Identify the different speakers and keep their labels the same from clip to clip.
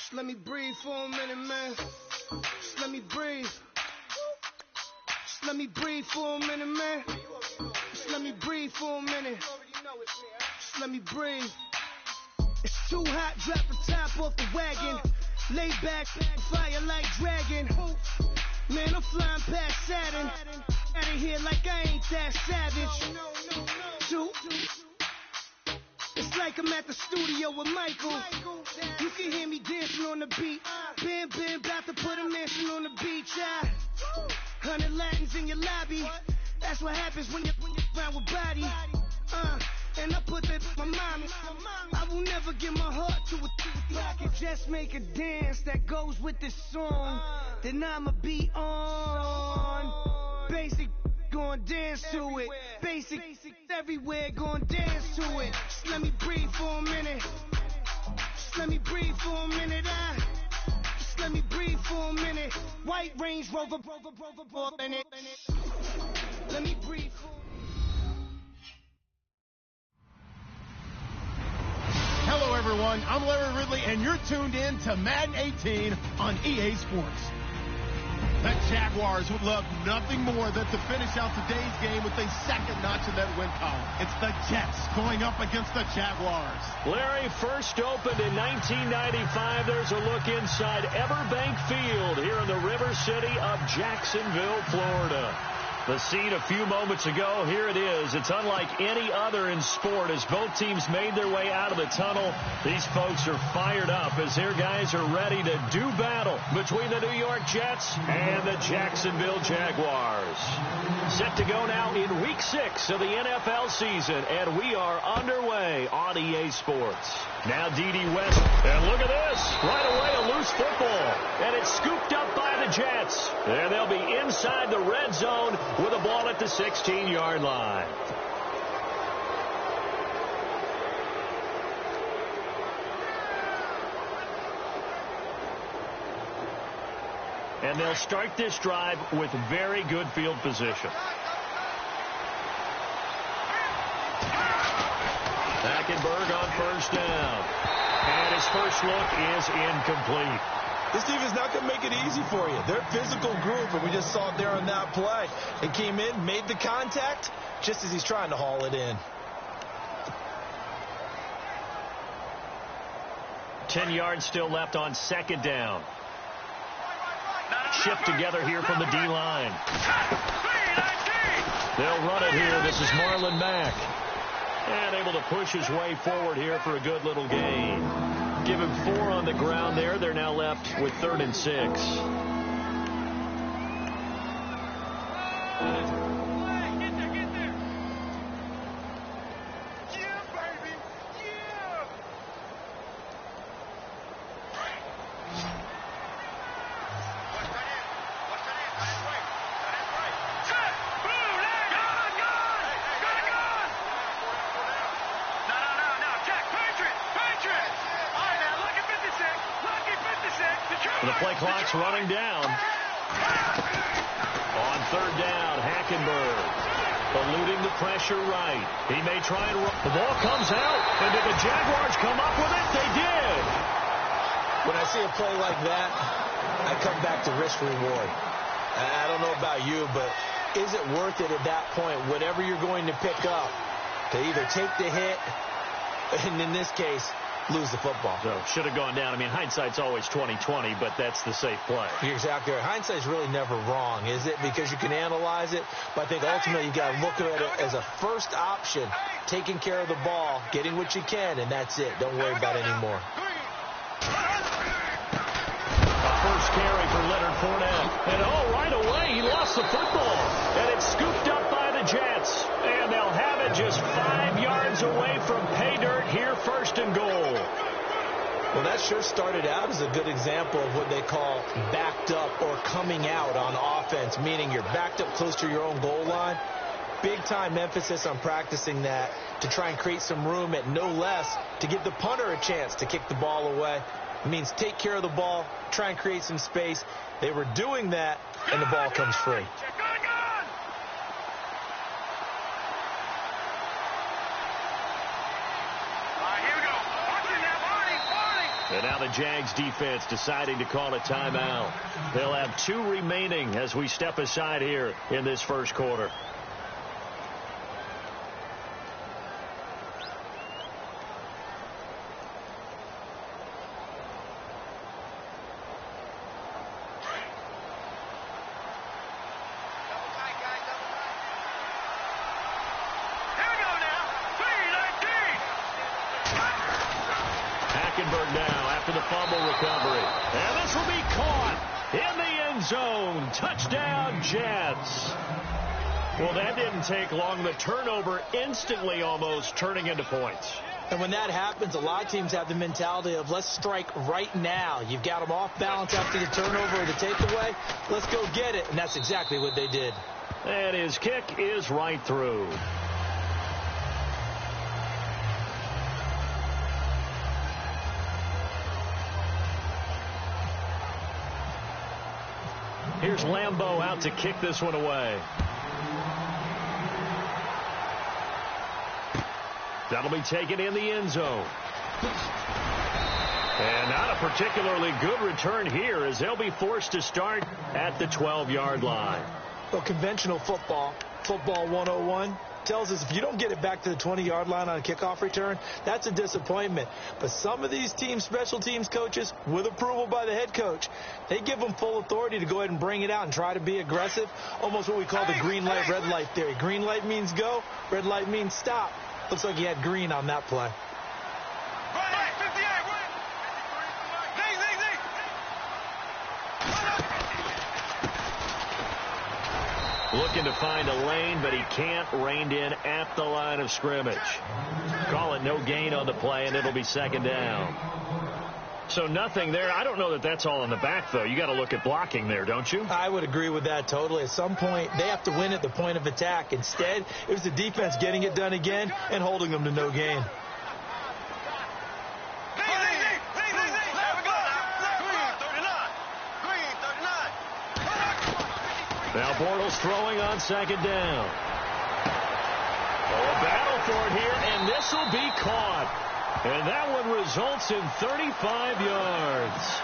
Speaker 1: Just let me breathe for a minute, man. Just let me breathe. Just let me breathe for a minute, man. Just let me breathe for a minute. Just let me breathe. It's too hot, drop the top off the wagon. Lay back, fire like dragon. Man, I'm flying past Saturn. Out of here like I ain't that savage. Two. It's like I'm at the studio with Michael. You can hear me dancing on the beat. Bam, about to put a mansion on the beach. 100 Latins in your lobby. That's what happens when you're around with body. And I put that in my mommy. I will never give my heart to it. If I could just make a dance that goes with this song, then I'ma be on. Basic, gon' dance to it. Basic, everywhere, gon' dance to it. Just let me breathe for a minute. Just let me breathe for a minute. Just let me breathe for a minute. White Range Rover, in it. Let me breathe for a minute.
Speaker 2: Hello, everyone. I'm Larry Ridley, and you're tuned in to Madden 18 on EA Sports. The Jaguars would love nothing more than to finish out today's game with a second notch in that win column. It's the Jets going up against the Jaguars.
Speaker 3: Larry, first opened in 1995. There's a look inside Everbank Field here in the River City of Jacksonville, Florida. The scene a few moments ago, here it is. It's unlike any other in sport as both teams made their way out of the tunnel. These folks are fired up as their guys are ready to do battle between the New York Jets and the Jacksonville Jaguars. Set to go now in Week 6 of the NFL season, and we are underway on EA Sports. Now D.D. West, and look at this. Right away, a loose football, and it's scooped up by the Jets. And they'll be inside the red zone with a ball at the 16-yard line. And they'll start this drive with very good field position. Hackenberg on first down. And his first look is incomplete.
Speaker 4: This defense not going to make it easy for you. They're a physical group, and we just saw it there on that play. It came in, made the contact, just as he's trying to haul it in.
Speaker 3: 10 yards still left on second down. Shift together here from the D-line. They'll run it here. This is Marlon Mack. And able to push his way forward here for a good little gain. Give him 4 on the ground there. They're now left with 3rd and 6. The play clock's running down. On 3rd down, Hackenberg eluding the pressure right. He may try and run. The ball comes out, and did the Jaguars come up with it? They did.
Speaker 4: When I see a play like that, I come back to risk reward. I don't know about you, but is it worth it at that point, whatever you're going to pick up, to either take the hit, and in this case, lose the football?
Speaker 3: So should have gone down. I mean, hindsight's always 20/20, but that's the safe play.
Speaker 4: You're exactly right. Hindsight's really never wrong, is it? Because you can analyze it, but I think ultimately you got to look at it as a first option, taking care of the ball, getting what you can, and that's it. Don't worry about it anymore.
Speaker 3: A first carry for Leonard Fournette. And right away, he lost the football. And it's scooped up by the Jets. And they'll have it just 5 yards away from pay dirt here, 1st and goal.
Speaker 4: Well, that sure started out as a good example of what they call backed up or coming out on offense, meaning you're backed up close to your own goal line. Big time emphasis on practicing that to try and create some room at no less to give the punter a chance to kick the ball away. It means take care of the ball, try and create some space. They were doing that, and the ball comes free.
Speaker 3: And now the Jags defense deciding to call a timeout. They'll have 2 remaining as we step aside here in this first quarter. Now after the fumble recovery. And this will be caught in the end zone. Touchdown, Jets. Well, that didn't take long. The turnover instantly almost turning into points.
Speaker 4: And when that happens, a lot of teams have the mentality of let's strike right now. You've got them off balance after the turnover or the takeaway. Let's go get it. And that's exactly what they did.
Speaker 3: And his kick is right through. Here's Lambeau out to kick this one away. That'll be taken in the end zone. And not a particularly good return here as they'll be forced to start at the 12-yard line.
Speaker 4: Well, conventional football 101, tells us if you don't get it back to the 20-yard line on a kickoff return, that's a disappointment. But some of these teams, special teams coaches, with approval by the head coach, they give them full authority to go ahead and bring it out and try to be aggressive, almost what we call the green light, red light theory. Green light means go, red light means stop. Looks like he had green on that play.
Speaker 3: Looking to find a lane, but he can't. Reined in at the line of scrimmage. Call it no gain on the play, and it'll be second down. So nothing there. I don't know that that's all in the back, though. You got to look at blocking there, don't you?
Speaker 4: I would agree with that totally. At some point, they have to win at the point of attack. Instead, it was the defense getting it done again and holding them to no gain.
Speaker 3: Now Bortles throwing on second down. A battle for it here, and this will be caught. And that one results in 35 yards.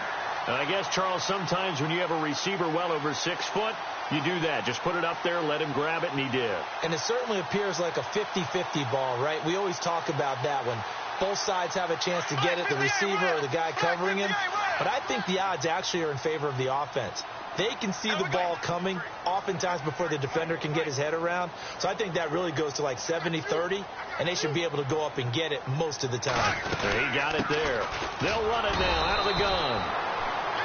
Speaker 3: And I guess, Charles, sometimes when you have a receiver well over 6 foot, you do that. Just put it up there, let him grab it, and he did.
Speaker 4: And it certainly appears like a 50-50 ball, right? We always talk about that when both sides have a chance to get it, the receiver or the guy covering him. But I think the odds actually are in favor of the offense. They can see the ball coming oftentimes before the defender can get his head around. So I think that really goes to like 70-30, and they should be able to go up and get it most of the time.
Speaker 3: He got it there. They'll run it now out of the gun.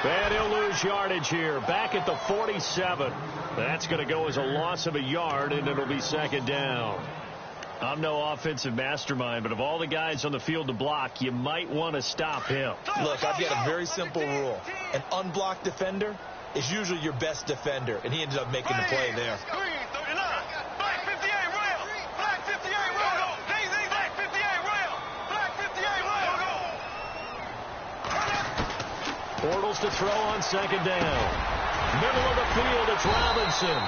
Speaker 3: And he'll lose yardage here. Back at the 47. That's going to go as a loss of a yard, and it'll be second down. I'm no offensive mastermind, but of all the guys on the field to block, you might want to stop him.
Speaker 4: Look, I've got a very simple rule. An unblocked defender is usually your best defender, and he ended up making the play there.
Speaker 3: Bortles to throw on second down. Middle of the field, it's Robinson.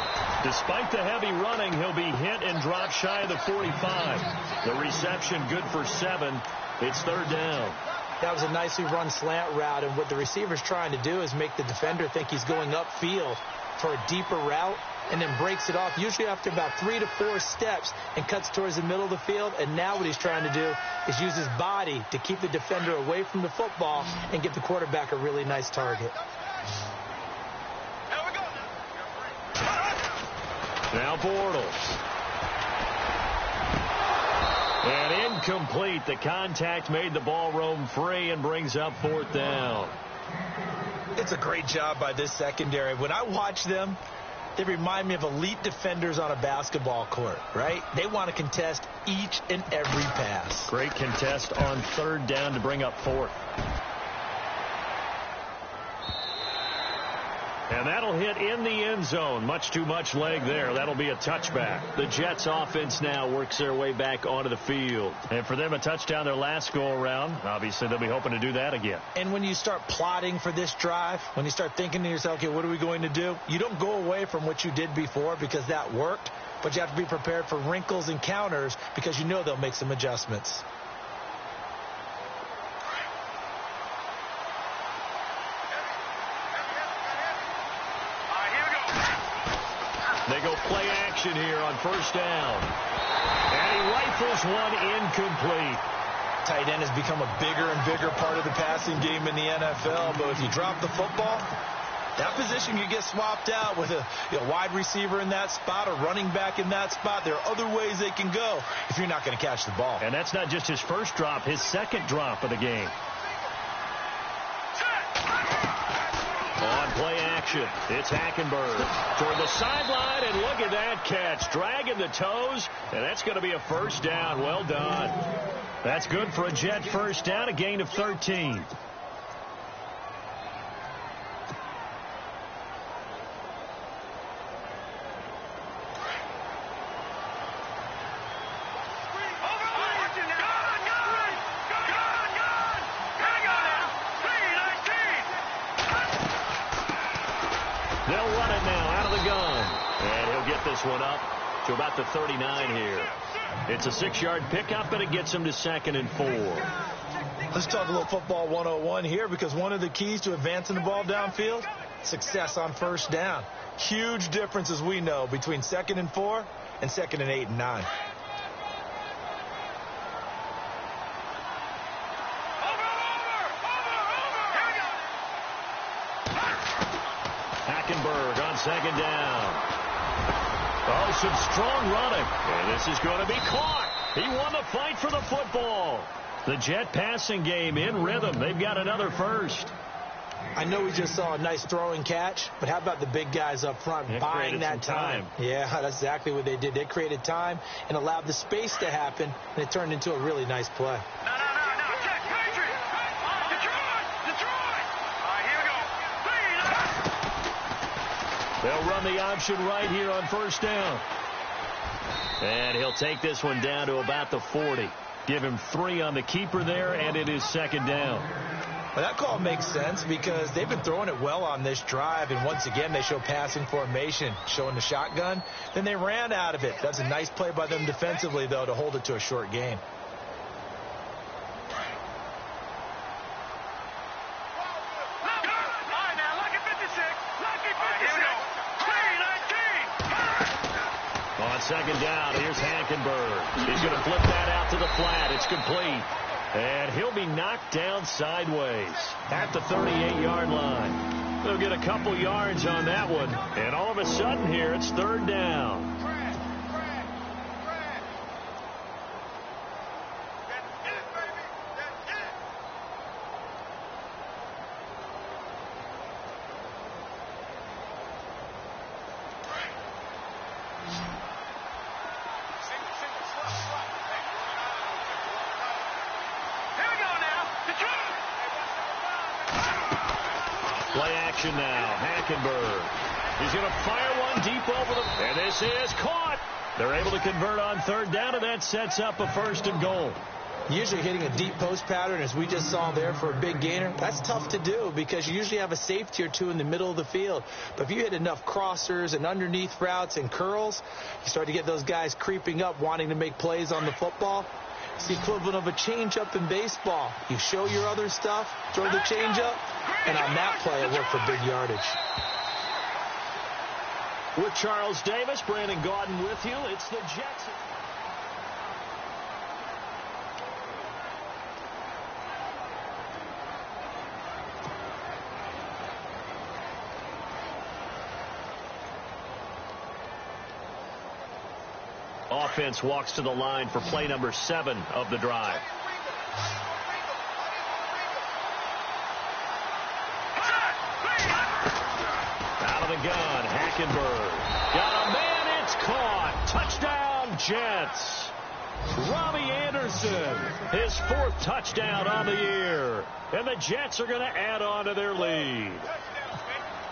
Speaker 3: Despite the heavy running, he'll be hit and dropped shy of the 45. The reception good for 7. It's third down.
Speaker 4: That was a nicely run slant route, and what the receiver's trying to do is make the defender think he's going upfield for a deeper route and then breaks it off, usually after about 3 to 4 steps, and cuts towards the middle of the field. And now what he's trying to do is use his body to keep the defender away from the football and get the quarterback a really nice target.
Speaker 3: Now Bortles. And incomplete. The contact made the ball roam free and brings up fourth down.
Speaker 4: It's a great job by this secondary. When I watch them, they remind me of elite defenders on a basketball court, right? They want to contest each and every pass.
Speaker 3: Great contest on third down to bring up fourth. And that'll hit in the end zone. Much too much leg there. That'll be a touchback. The Jets offense now works their way back onto the field. And for them, a touchdown their last go-around. Obviously, they'll be hoping to do that again.
Speaker 4: And when you start plotting for this drive, when you start thinking to yourself, okay, what are we going to do? You don't go away from what you did before because that worked, but you have to be prepared for wrinkles and counters because you know they'll make some adjustments.
Speaker 3: They go play action here on first down. And he rifles one incomplete.
Speaker 4: Tight end has become a bigger and bigger part of the passing game in the NFL, but if you drop the football, that position could get swapped out with a wide receiver in that spot, a running back in that spot. There are other ways they can go if you're not going to catch the ball.
Speaker 3: And that's not just his first drop, his second drop of the game. On play action, it's Hackenberg toward the sideline, and look at that catch, dragging the toes, and that's going to be a first down. Well done. That's good for a Jet first down, a gain of 13. They'll run it now out of the gun. And he'll get this one up to about the 39 here. It's a 6-yard pickup, and it gets him to 2nd and 4.
Speaker 4: Let's talk a little football 101 here, because one of the keys to advancing the ball downfield, success on first down. Huge difference, as we know, between 2nd and 4 and 2nd and 8 and 9.
Speaker 3: Hackenberg on 2nd down. Oh, some strong running. And this is going to be caught. He won the fight for the football. The Jet passing game in rhythm. They've got another first.
Speaker 4: I know we just saw a nice throwing catch, but how about the big guys up front buying that time? Yeah, that's exactly what they did. They created time and allowed the space to happen, and it turned into a really nice play.
Speaker 3: They'll run the option right here on first down. And he'll take this one down to about the 40. Give him 3 on the keeper there, and it is 2nd down.
Speaker 4: Well, that call makes sense because they've been throwing it well on this drive, and once again they show passing formation, showing the shotgun. Then they ran out of it. That's a nice play by them defensively, though, to hold it to a short gain.
Speaker 3: On 2nd down, here's Hackenberg. He's going to flip that out to the flat. It's complete. And he'll be knocked down sideways at the 38-yard line. They'll get a couple yards on that one. And all of a sudden here, it's 3rd down. Play action now. Hackenberg. He's going to fire one deep over the... And this is caught. They're able to convert on 3rd down, and that sets up a 1st and goal.
Speaker 4: Usually hitting a deep post pattern, as we just saw there for a big gainer, that's tough to do because you usually have a safety or two in the middle of the field. But if you hit enough crossers and underneath routes and curls, you start to get those guys creeping up, wanting to make plays on the football. It's the equivalent of a changeup in baseball. You show your other stuff, throw the changeup, and on that play, it worked for big yardage.
Speaker 3: With Charles Davis, Brandon Gaudin with you. It's the Jets. Offense walks to the line for play number 7 of the drive. Out of the gun, Hackenberg. Got a man, it's caught. Touchdown, Jets. Robbie Anderson, his 4th touchdown on the year. And the Jets are going to add on to their lead.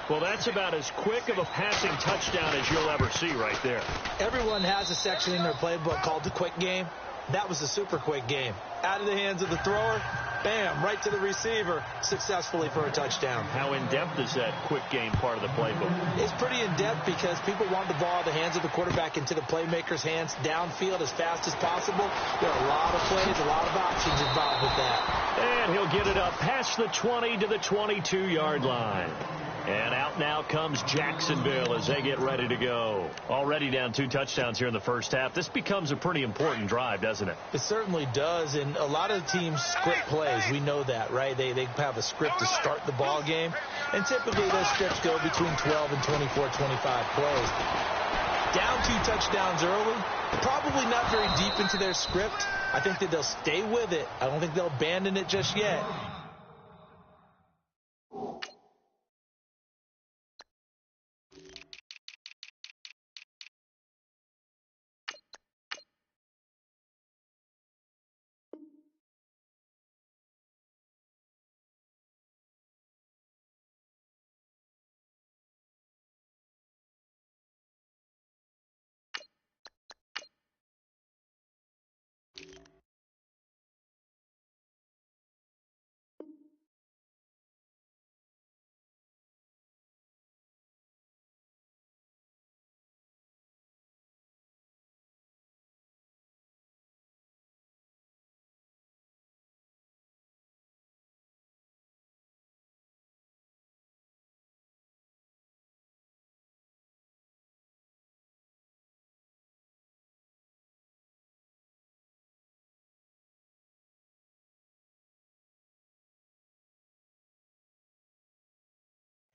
Speaker 3: Well, that's about as quick of a passing touchdown as you'll ever see right there.
Speaker 4: Everyone has a section in their playbook called the quick game. That was a super quick game. Out of the hands of the thrower, bam, right to the receiver, successfully for a touchdown.
Speaker 3: How in-depth is that quick game part of the playbook?
Speaker 4: It's pretty in-depth because people want the ball out of the hands of the quarterback into the playmaker's hands downfield as fast as possible. There are a lot of plays, a lot of options involved with that.
Speaker 3: And he'll get it up past the 20 to the 22-yard line. And out now comes Jacksonville as they get ready to go. Already down 2 touchdowns here in the first half. This becomes a pretty important drive, doesn't it?
Speaker 4: It certainly does, and a lot of the teams script plays. We know that, right? They have a script to start the ball game, and typically those scripts go between 12 and 24, 25 plays. Down 2 touchdowns early, probably not very deep into their script. I think that they'll stay with it. I don't think they'll abandon it just yet.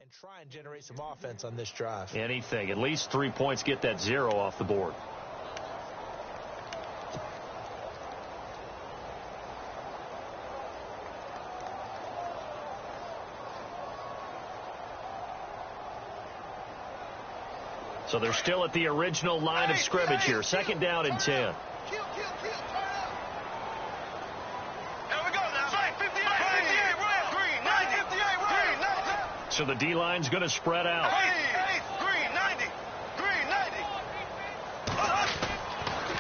Speaker 4: And try and generate some offense on this drive.
Speaker 3: Anything. At least 3 points, get that 0 off the board. So they're still at the original line of scrimmage here. 2nd down and 10. So the D-line's going to spread out.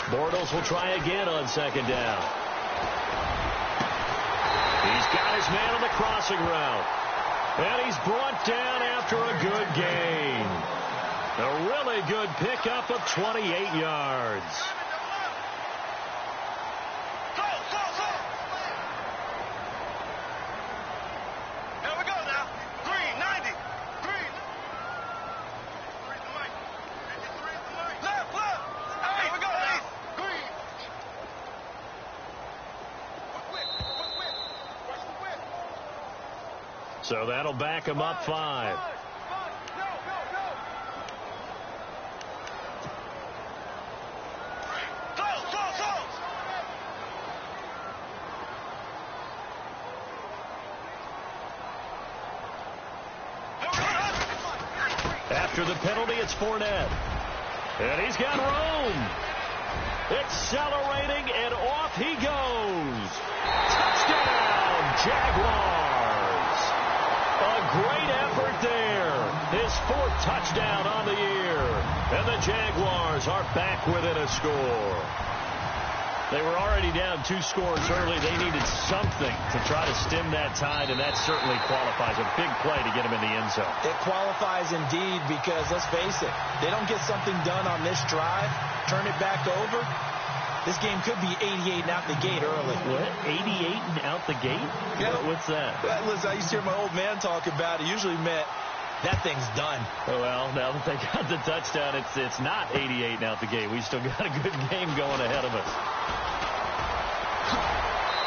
Speaker 3: Bortles will try again on 2nd down. He's got his man on the crossing route. And he's brought down after a good gain. A really good pickup of 28 yards. So that'll back him up 5. After the penalty, it's Fournette. And he's got room. Accelerating, and off he goes. Touchdown, Jaguars. A great effort there. His 4th touchdown on the year. And the Jaguars are back within a score. They were already down 2 scores early. They needed something to try to stem that tide, and that certainly qualifies. A big play to get him in the end zone.
Speaker 4: It qualifies indeed because, let's face it, they don't get something done on this drive, turn it back over, this game could be 88 and out the gate early.
Speaker 3: What? 88 and out the gate?
Speaker 4: Yeah.
Speaker 3: What's that?
Speaker 4: Listen, I used to hear my old man talk about it. Usually meant that thing's done.
Speaker 3: Well, now that they got the touchdown, it's not 88 and out the gate. We still got a good game going ahead of us.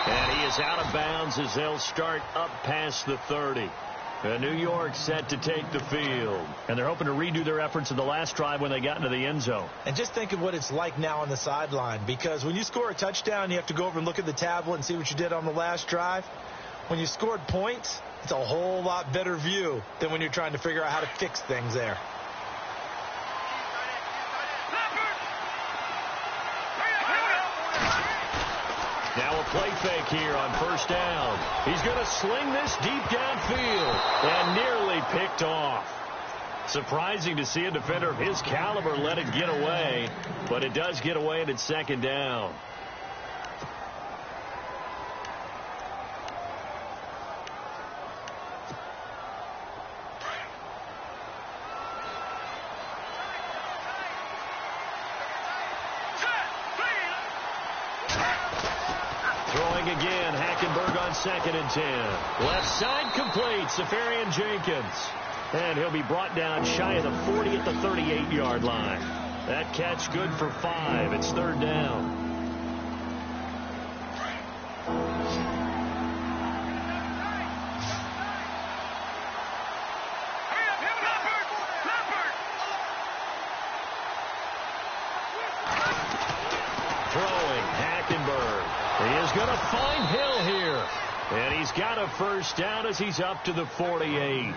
Speaker 3: And he is out of bounds as they'll start up past the 30. New York set to take the field. And they're hoping to redo their efforts in the last drive when they got into the end zone.
Speaker 4: And just think of what it's like now on the sideline. Because when you score a touchdown, you have to go over and look at the tablet and see what you did on the last drive. When you scored points, it's a whole lot better view than when you're trying to figure out how to fix things there.
Speaker 3: Now a play fake here on 1st down. He's going to sling this deep downfield and nearly picked off. Surprising to see a defender of his caliber let it get away, but it does get away and it's 2nd down. throwing again. Hackenberg on 2nd and 10. Left side complete. Safarian Jenkins. And he'll be brought down shy of the 40 at the 38-yard line. That catch good for 5. It's 3rd down. Throwing, Hackenberg. He is going to find Hill here. And he's got a first down as he's up to the 48.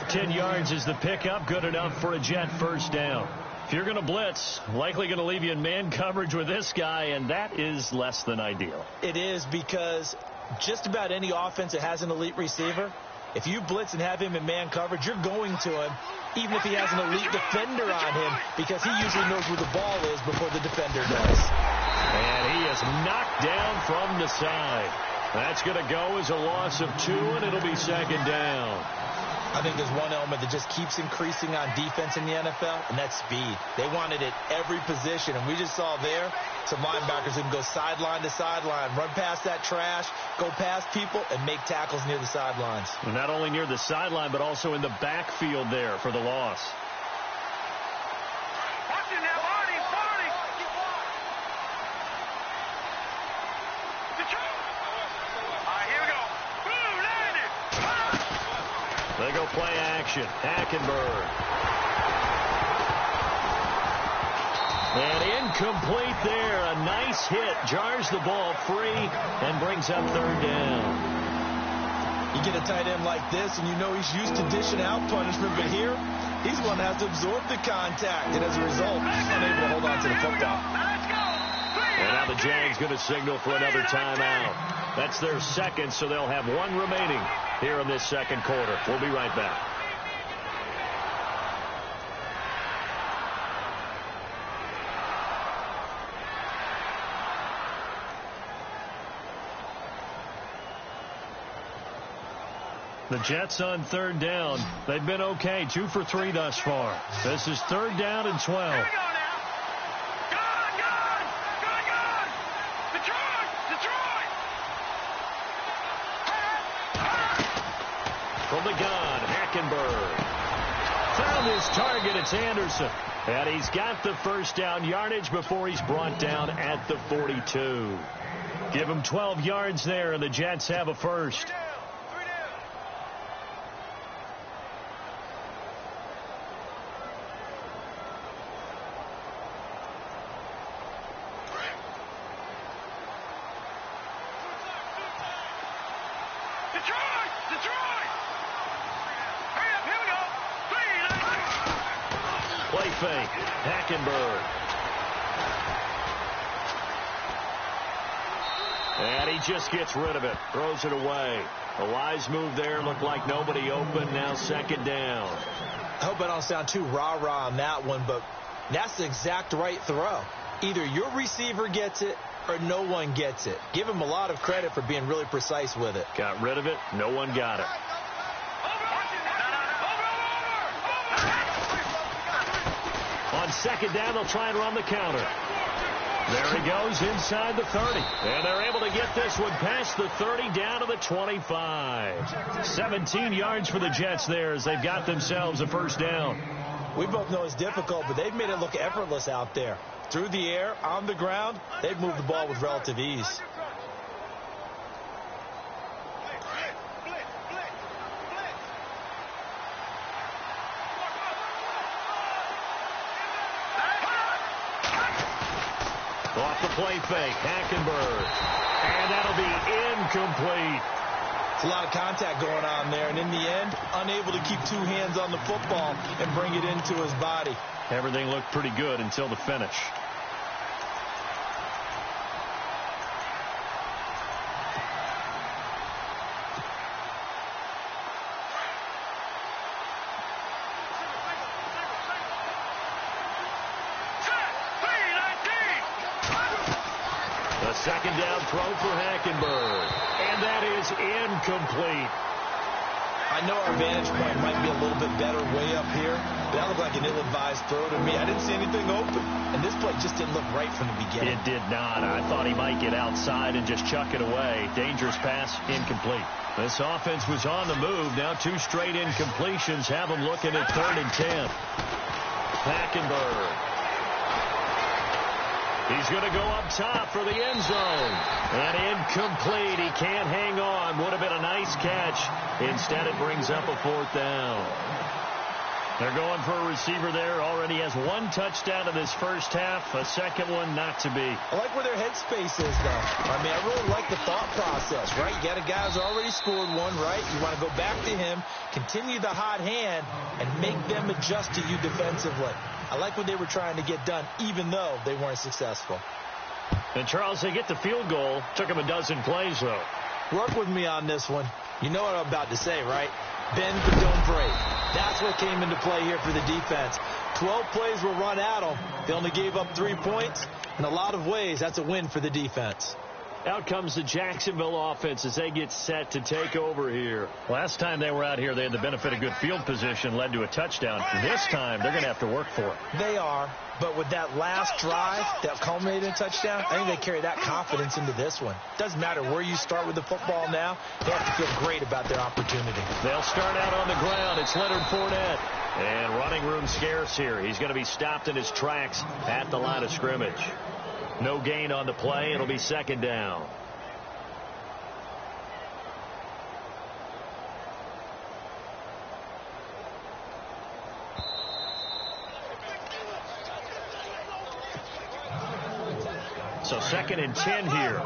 Speaker 3: 10 yards is the pickup. Good enough for a Jet first down. If you're going to blitz, likely going to leave you in man coverage with this guy, and that is less than ideal.
Speaker 4: It is, because just about any offense that has an elite receiver, if you blitz and have him in man coverage, you're going to him, even if he has an elite defender on him, because he usually knows where the ball is before the defender does.
Speaker 3: And he is knocked down from the side. That's going to go as a loss of 2, and it'll be 2nd down.
Speaker 4: I think there's one element that just keeps increasing on defense in the NFL, and that's speed. They want it at every position, and we just saw there some linebackers who can go sideline to sideline, run past that trash, go past people, and make tackles near the sidelines.
Speaker 3: And not only near the sideline, but also in the backfield there for the loss. They go play action. Hackenberg. And incomplete there. A nice hit. Jars the ball free and brings up 3rd down.
Speaker 4: You get a tight end like this, and you know he's used to dishing out punishment, but here, he's one that has to absorb the contact, and as a result, he's unable to hold on to the football.
Speaker 3: And now the Jags going to signal for another timeout. That's their 2nd, so they'll have 1 remaining here in this 2nd quarter. We'll be right back. The Jets on 3rd down. They've been okay. 2 for 3 thus far. This is 3rd down and 12. From the gun, Hackenberg. Found his target. It's Anderson. And he's got the first down yardage before he's brought down at the 42. Give him 12 yards there, and the Jets have a first. Play fake. Hackenberg. And he just gets rid of it. Throws it away. A wise move there. Looked like nobody open. Now 2nd down.
Speaker 4: I hope I don't sound too rah-rah on that one, but that's the exact right throw. Either your receiver gets it or no one gets it. Give him a lot of credit for being really precise with it.
Speaker 3: Got rid of it. No one got it. On 2nd down, they'll try and run the counter. There he goes inside the 30. And they're able to get this one past the 30 down to the 25. 17 yards for the Jets there as they've got themselves a first down.
Speaker 4: We both know it's difficult, but they've made it look effortless out there. Through the air, on the ground, they've moved the ball with relative ease.
Speaker 3: Off the play fake, Hackenberg. And that'll be incomplete.
Speaker 4: It's a lot of contact going on there, and in the end, unable to keep 2 hands on the football and bring it into his body.
Speaker 3: Everything looked pretty good until the finish. A 2nd down throw for Hackenberg. And that is incomplete.
Speaker 4: I I know our vantage point might be a little bit better way up here, but that looked like an ill-advised throw to me. I didn't see anything open, and this play just didn't look right from the beginning.
Speaker 3: It did not. I thought he might get outside and just chuck it away. Dangerous pass, incomplete. This offense was on the move. Now 2 straight incompletions have them looking at 3rd and 10. Hackenberg. He's going to go up top for the end zone. And incomplete. He can't hang on. Would have been a nice catch. Instead, it brings up a 4th down. They're going for a receiver there. Already has 1 touchdown in this first half. A second one not to be.
Speaker 4: I like where their headspace is, though. I mean, I really like the thought process, right? You got a guy who's already scored 1, right? You want to go back to him, continue the hot hand, and make them adjust to you defensively. I like what they were trying to get done, even though they weren't successful.
Speaker 3: And, Charles, they get the field goal. Took them a dozen plays, though.
Speaker 4: Work with me on this one. You know what I'm about to say, right? Bend but don't break. That's what came into play here for the defense. 12 plays were run at them. They only gave up 3 points. In a lot of ways, that's a win for the defense.
Speaker 3: Out comes the Jacksonville offense as they get set to take over here. Last time they were out here, they had the benefit of good field position, led to a touchdown. This time, they're going to have to work for it.
Speaker 4: They are, but with that last drive that culminated in a touchdown, I think they carry that confidence into this one. Doesn't matter where you start with the football now, they have to feel great about their opportunity.
Speaker 3: They'll start out on the ground. It's Leonard Fournette. And running room scarce here. He's going to be stopped in his tracks at the line of scrimmage. No gain on the play. It'll be 2nd down. So 2nd and 10 here.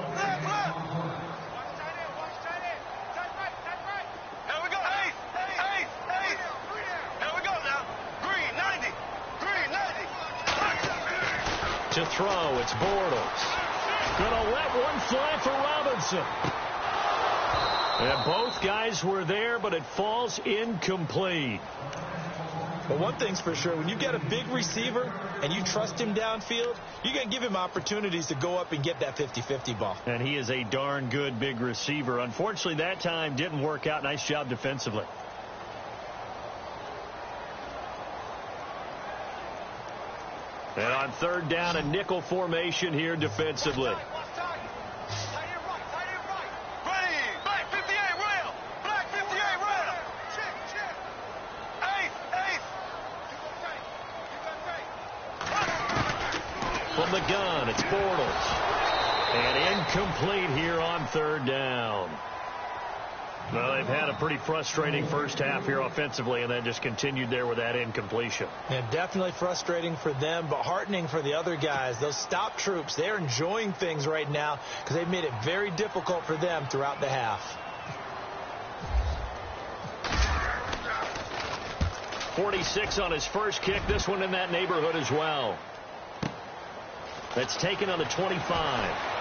Speaker 3: To throw, it's Bortles. Gonna let one fly for Robinson. And both guys were there, but it falls incomplete.
Speaker 4: But one thing's for sure, when you get a big receiver and you trust him downfield, you're going to give him opportunities to go up and get that 50-50 ball.
Speaker 3: And he is a darn good big receiver. Unfortunately, that time didn't work out. Nice job defensively. And on 3rd down, a nickel formation here defensively. From the gun, it's Bortles. And incomplete here on 3rd down. Well, they've had a pretty frustrating first half here offensively, and then just continued there with that incompletion.
Speaker 4: Yeah, definitely frustrating for them, but heartening for the other guys. Those stop troops, they're enjoying things right now because they've made it very difficult for them throughout the half.
Speaker 3: 46 on his first kick. This one in that neighborhood as well. That's taken on the 25.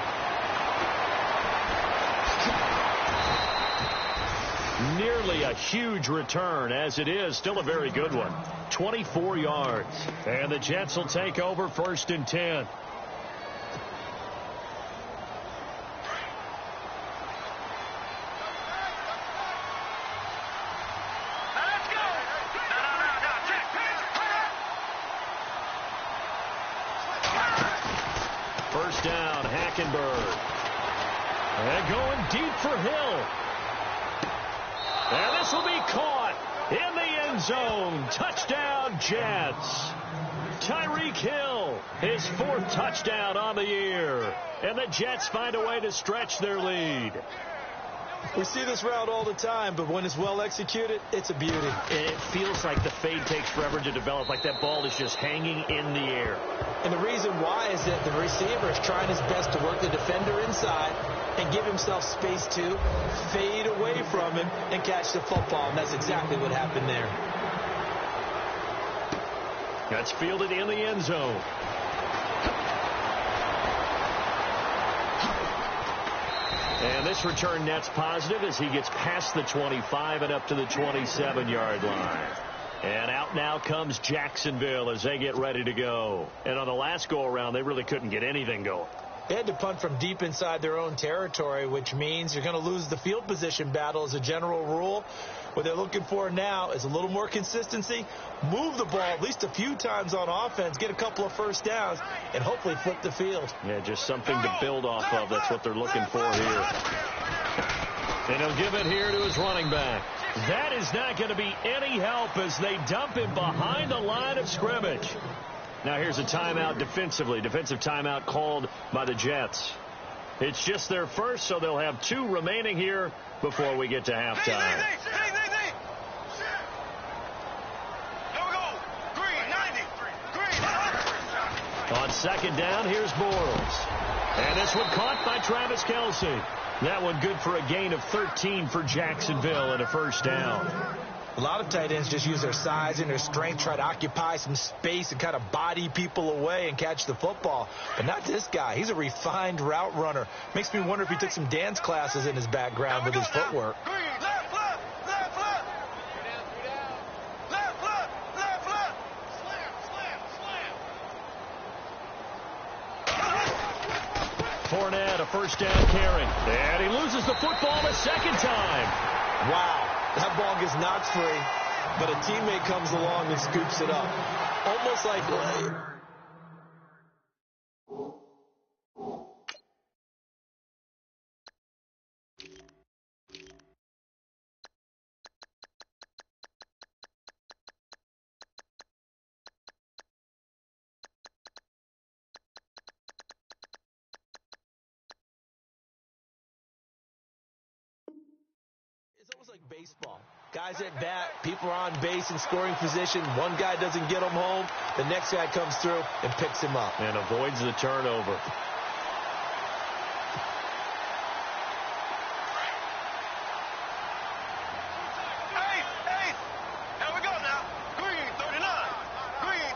Speaker 3: Nearly a huge return, as it is still a very good one. 24 yards. And the Jets will take over 1st and 10. First down, Hackenberg. And going deep for Hill. And this will be caught in the end zone. Touchdown, Jets. Tyreek Hill, his 4th touchdown on the year. And the Jets find a way to stretch their lead.
Speaker 4: We see this route all the time, but when it's well executed, it's a beauty.
Speaker 3: It feels like the fade takes forever to develop, like that ball is just hanging in the air.
Speaker 4: And the reason why is that the receiver is trying his best to work the defender inside and give himself space to fade away from him and catch the football, and that's exactly what happened there.
Speaker 3: That's fielded in the end zone. And this return net's positive as he gets past the 25 and up to the 27-yard line. And out now comes Jacksonville as they get ready to go. And on the last go-around, they really couldn't get anything going.
Speaker 4: They had to punt from deep inside their own territory, which means you're going to lose the field position battle as a general rule. What they're looking for now is a little more consistency, move the ball at least a few times on offense, get a couple of first downs, and hopefully flip the field.
Speaker 3: Yeah, just something to build off of. That's what they're looking for here. And he'll give it here to his running back. That is not going to be any help as they dump him behind the line of scrimmage. Now here's a timeout defensively. Defensive timeout called by the Jets. It's just their first, so they'll have 2 remaining here before we get to halftime. On second down, here's Bortles. And this one caught by Travis Kelce. That one good for a gain of 13 for Jacksonville and a first down.
Speaker 4: A lot of tight ends just use their size and their strength, try to occupy some space and kind of body people away and catch the football. But not this guy. He's a refined route runner. Makes me wonder if he took some dance classes in his background with his footwork.
Speaker 3: Fournette, a first down carry. And he loses the football the second time.
Speaker 4: Wow. That ball gets knocked free, but a teammate comes along and scoops it up. Almost like... It's almost like baseball. Guys at bat, people are on base in scoring position. One guy doesn't get him home. The next guy comes through and picks him up.
Speaker 3: And avoids the turnover.
Speaker 5: Hey, here we go now. Green 39. Green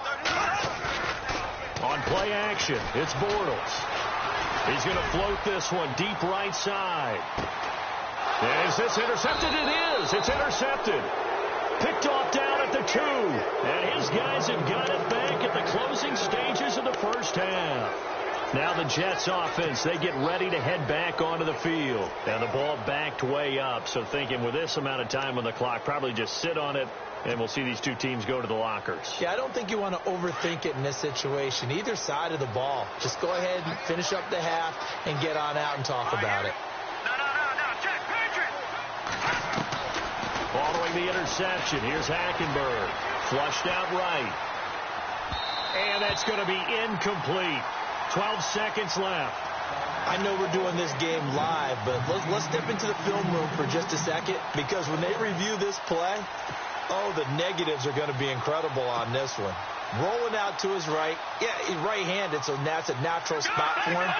Speaker 5: 39.
Speaker 3: On play action, it's Bortles. He's going to float this one deep right side. Is this intercepted? It is. It's intercepted. Picked off down at the 2. And his guys have got it back at the closing stages of the first half. Now the Jets offense, they get ready to head back onto the field. And the ball backed way up. So thinking with this amount of time on the clock, probably just sit on it, and we'll see these 2 teams go to the lockers.
Speaker 4: Yeah, I don't think you want to overthink it in this situation. Either side of the ball. Just go ahead and finish up the half and get on out and talk about it.
Speaker 3: Following the interception, here's Hackenberg. Flushed out right. And that's going to be incomplete. 12 seconds left.
Speaker 4: I know we're doing this game live, but let's step into the film room for just a second, because when they review this play, oh, the negatives are going to be incredible on this one. Rolling out to his right. Yeah, he's right-handed, so that's a natural spot for him.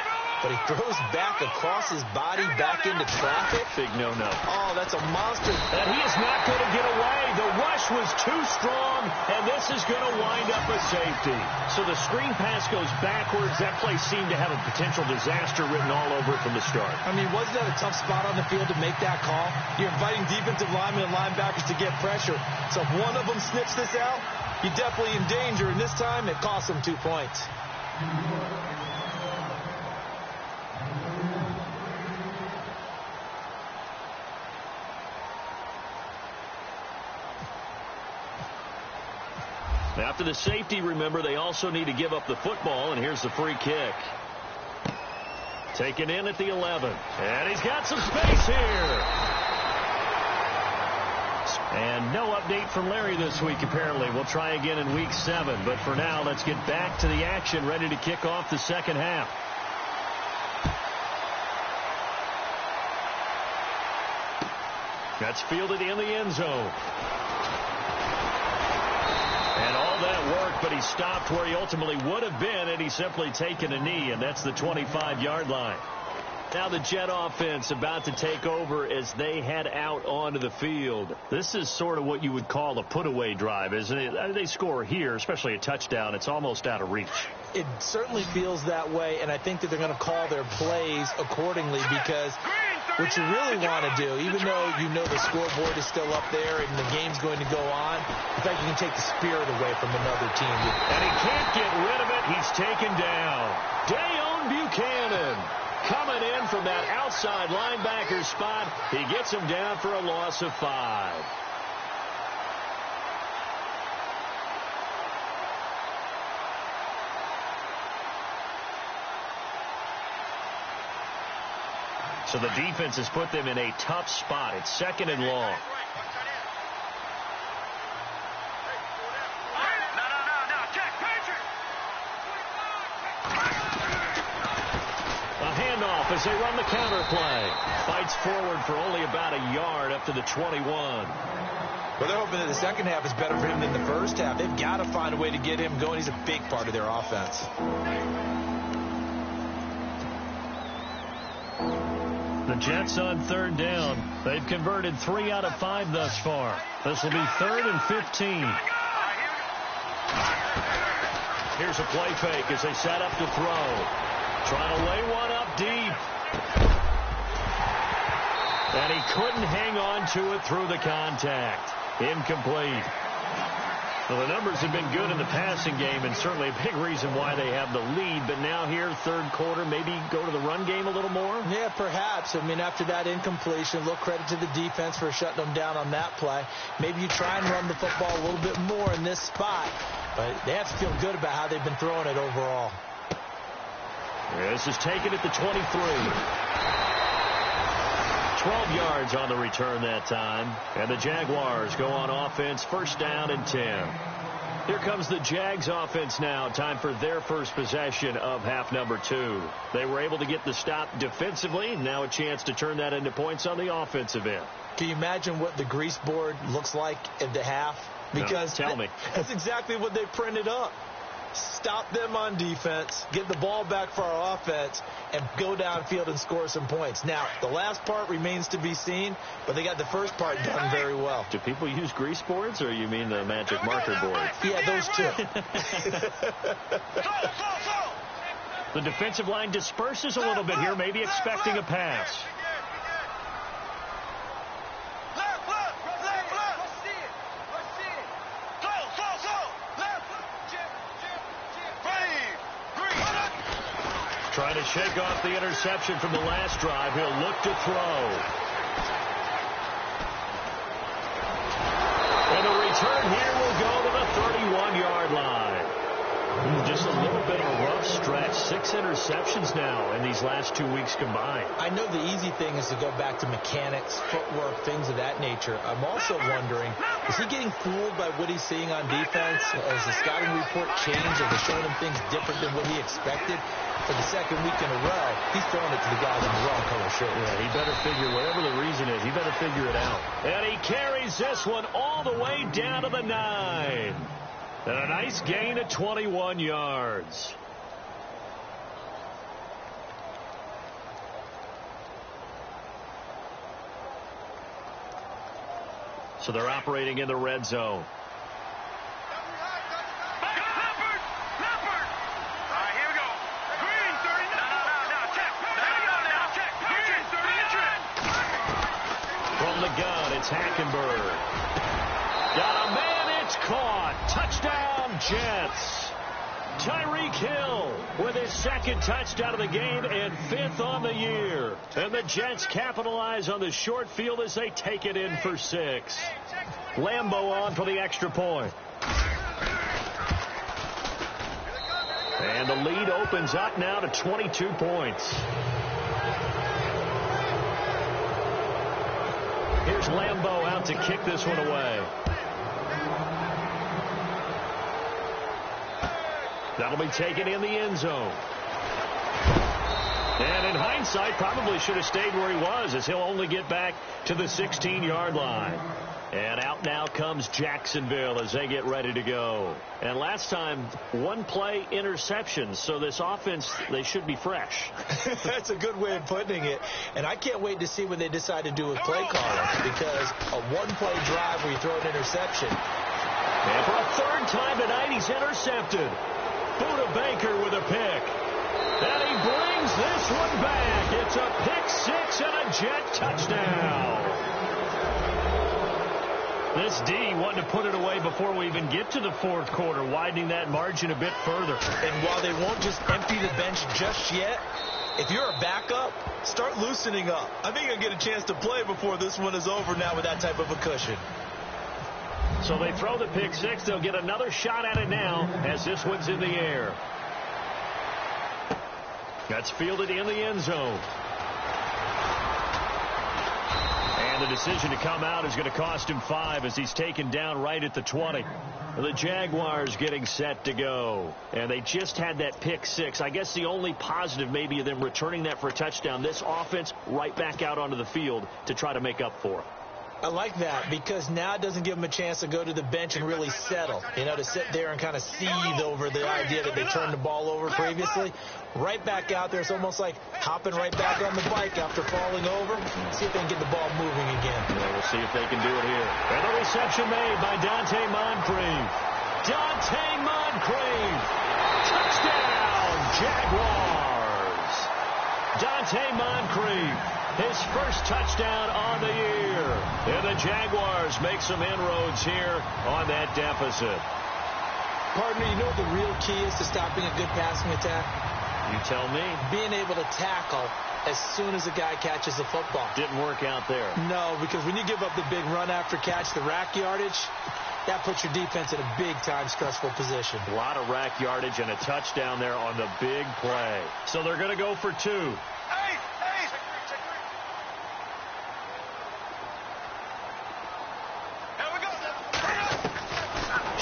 Speaker 4: But he throws back across his body, back into traffic.
Speaker 3: Big no-no.
Speaker 4: Oh, that's a monster.
Speaker 3: And he is not going to get away. The rush was too strong, and this is going to wind up a safety. So the screen pass goes backwards. That play seemed to have a potential disaster written all over it from the start.
Speaker 4: I mean, wasn't that a tough spot on the field to make that call? You're inviting defensive linemen and linebackers to get pressure. So if one of them snips this out, you're definitely in danger. And this time, it cost them 2 points.
Speaker 3: After the safety, remember, they also need to give up the football, and here's the free kick. Taken in at the 11. And he's got some space here. And no update from Larry this week, apparently. We'll try again in week 7. But for now, let's get back to the action, ready to kick off the second half. That's fielded in the end zone. And all that work, but he stopped where he ultimately would have been, and he's simply taken a knee, and that's the 25-yard line. Now the Jet offense about to take over as they head out onto the field. This is sort of what you would call a put-away drive, isn't it? They score here, especially a touchdown. It's almost out of reach.
Speaker 4: It certainly feels that way, and I think that they're going to call their plays accordingly, because what you really want to do, even though you know the scoreboard is still up there and the game's going to go on, in fact, you can take the spirit away from another team.
Speaker 3: And he can't get rid of it. He's taken down. Dayon Buchanan coming in from that outside linebacker spot. He gets him down for a loss of 5. So the defense has put them in a tough spot. It's 2nd and long. A handoff as they run the counter play. Fights forward for only about a yard up to the 21.
Speaker 4: Well, they're hoping that the second half is better for him than the first half. They've got to find a way to get him going. He's a big part of their offense.
Speaker 3: The Jets on 3rd down. They've converted 3 out of 5 thus far. This will be 3rd and 15. Here's a play fake as they set up to throw. Trying to lay one up deep. And he couldn't hang on to it through the contact. Incomplete. Well, the numbers have been good in the passing game, and certainly a big reason why they have the lead. But now here, 3rd quarter, maybe go to the run game a little more?
Speaker 4: Yeah, perhaps. I mean, after that incompletion, a little credit to the defense for shutting them down on that play. Maybe you try and run the football a little bit more in this spot. But they have to feel good about how they've been throwing it overall.
Speaker 3: This is taken at the 23. 12 yards on the return that time. And the Jaguars go on offense, 1st down and 10. Here comes the Jags offense now. Time for their first possession of half number 2. They were able to get the stop defensively. Now a chance to turn that into points on the offensive end.
Speaker 4: Can you imagine what the grease board looks like at the half? Because
Speaker 3: no, tell me.
Speaker 4: That's exactly what they printed up. Stop them on defense, get the ball back for our offense, and go downfield and score some points. Now, the last part remains to be seen, but they got the first part done very well.
Speaker 3: Do people use grease boards, or you mean the magic marker board?
Speaker 4: Yeah, those two.
Speaker 3: The defensive line disperses a little bit here, maybe expecting a pass. Trying to shake off the interception from the last drive. He'll look to throw. And the return here will go to the 31-yard line. Just a little bit of a rough stretch. 6 interceptions now in these last 2 weeks combined.
Speaker 4: I know the easy thing is to go back to mechanics, footwork, things of that nature. I'm also wondering, is he getting fooled by what he's seeing on defense? Has the scouting report changed? Are they showing him things different than what he expected? For the 2nd week in a row, he's throwing it to the guys in the wrong color shirt.
Speaker 3: Yeah, he better figure, whatever the reason is, he better figure it out. And he carries this one all the way down to the 9. And a nice gain of 21 yards. So they're operating in the red zone. From the gun, it's Hackenberg. Got a man, it's caught. Touchdown, Jets. Tyreek Hill with his 2nd touchdown of the game and 5th on the year. And the Jets capitalize on the short field as they take it in for 6. Lambo on for the extra point. And the lead opens up now to 22 points. Here's Lambo out to kick this one away. That'll be taken in the end zone. And in hindsight, probably should have stayed where he was, as he'll only get back to the 16-yard line. And out now comes Jacksonville as they get ready to go. And last time, 1-play interceptions. So this offense, they should be fresh.
Speaker 4: That's a good way of putting it. And I can't wait to see what they decide to do with play calling, because a 1-play drive where you throw an interception.
Speaker 3: And for a 3rd time tonight, he's intercepted. Buda Baker with a pick. And he brings this one back. It's a pick six and a Jet touchdown. This D wanted to put it away before we even get to the fourth quarter, widening that margin a bit further.
Speaker 4: And while they won't just empty the bench just yet, if you're a backup, start loosening up. I think you'll get a chance to play before this one is over now with that type of a cushion.
Speaker 3: So they throw the pick six. They'll get another shot at it now as this one's in the air. That's fielded in the end zone. And the decision to come out is going to cost him 5 as he's taken down right at the 20. The Jaguars getting set to go. And they just had that pick six. I guess the only positive maybe of them returning that for a touchdown. This offense right back out onto the field to try to make up for it.
Speaker 4: I like that because now it doesn't give them a chance to go to the bench and really settle. You know, to sit there and kind of seethe over the idea that they turned the ball over previously. Right back out there. It's almost like hopping right back on the bike after falling over. See if they can get the ball moving again.
Speaker 3: Yeah, we'll see if they can do it here. And the reception made by Dante Moncrief. Dante Moncrief. Touchdown, Jaguars. Dante Moncrief. His first touchdown on the year. And the Jaguars make some inroads here on that deficit.
Speaker 4: Partner, you know what the real key is to stopping a good passing attack?
Speaker 3: You tell me.
Speaker 4: Being able to tackle as soon as a guy catches the football.
Speaker 3: Didn't work out there.
Speaker 4: No, because when you give up the big run after catch, the rack yardage, that puts your defense in a big-time stressful position.
Speaker 3: A lot of rack yardage and a touchdown there on the big play. So they're going to go for 2.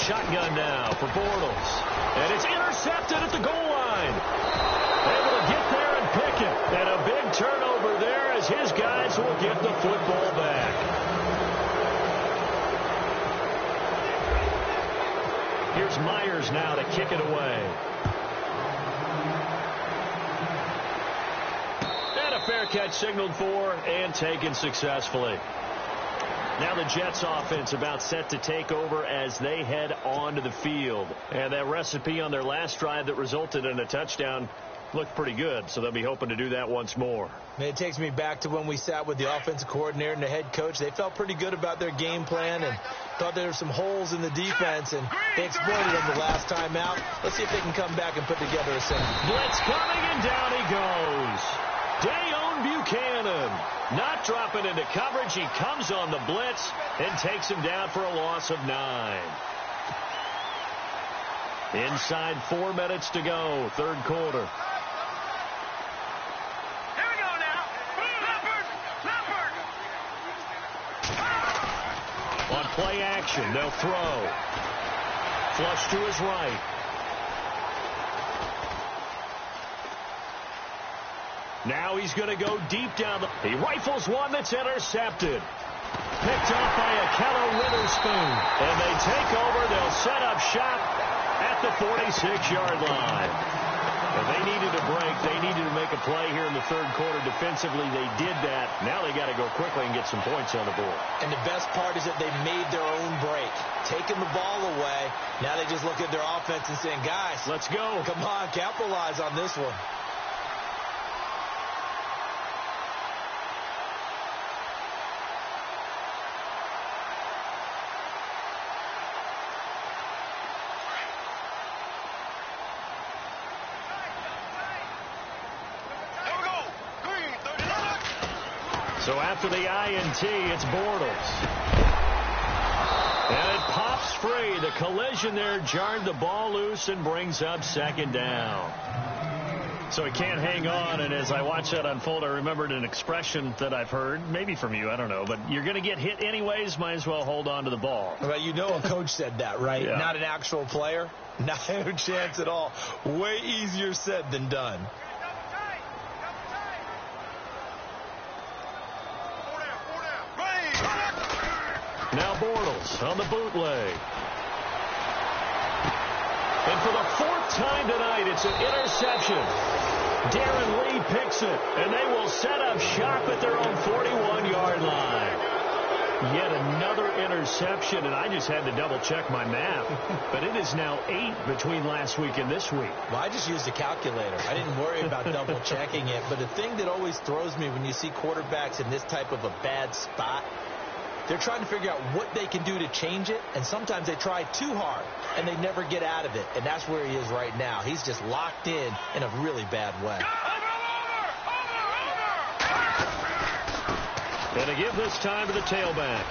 Speaker 3: Shotgun now for Bortles. And it's intercepted at the goal line. Able to get there and pick it. And a big turnover there as his guys will get the football back. Here's Myers now to kick it away. And a fair catch signaled for and taken successfully. Now the Jets offense about set to take over as they head onto the field. And that recipe on their last drive that resulted in a touchdown looked pretty good, so they'll be hoping to do that once more.
Speaker 4: It takes me back to when we sat with the offensive coordinator and the head coach. They felt pretty good about their game plan and thought there were some holes in the defense, and they exploited them the last time out. Let's see if they can come back and put together a center.
Speaker 3: Blitz coming, and down he goes. Dayon Buchanan not dropping into coverage. He comes on the blitz and takes him down for a loss of 9. Inside 4 minutes to go, third quarter.
Speaker 5: Here we go now. Leopard.
Speaker 3: On play action, they'll throw. Flush to his right. Now he's going to go deep down. He rifles one that's intercepted. Picked off by Akello Witherspoon. And they take over. They'll set up shop at the 46-yard line. And they needed a break. They needed to make a play here in the third quarter. Defensively, they did that. Now they got to go quickly and get some points on the board.
Speaker 4: And the best part is that they made their own break. Taking the ball away. Now they just look at their offense and saying, guys,
Speaker 3: let's go.
Speaker 4: Come on, capitalize on this one.
Speaker 3: So after the INT, it's Bortles. And it pops free. The collision there jarred the ball loose and brings up second down. So he can't hang on, and as I watch that unfold, I remembered an expression that I've heard, maybe from you, I don't know, but you're going to get hit anyways, might as well hold on to the ball.
Speaker 4: Well, you know a coach said that, right?
Speaker 3: Yeah.
Speaker 4: Not an actual player. Not a chance at all. Way easier said than done.
Speaker 3: Now Bortles on the bootleg. And for the 4th time tonight, it's an interception. Darren Lee picks it, and they will set up shop at their own 41-yard line. Yet another interception, and I just had to double-check my math. But it is now 8 between last week and this week.
Speaker 4: Well, I just used a calculator. I didn't worry about double-checking it. But the thing that always throws me when you see quarterbacks in this type of a bad spot, they're trying to figure out what they can do to change it, and sometimes they try too hard, and they never get out of it. And that's where he is right now. He's just locked in a really bad way.
Speaker 3: Going to give this time to the tailback.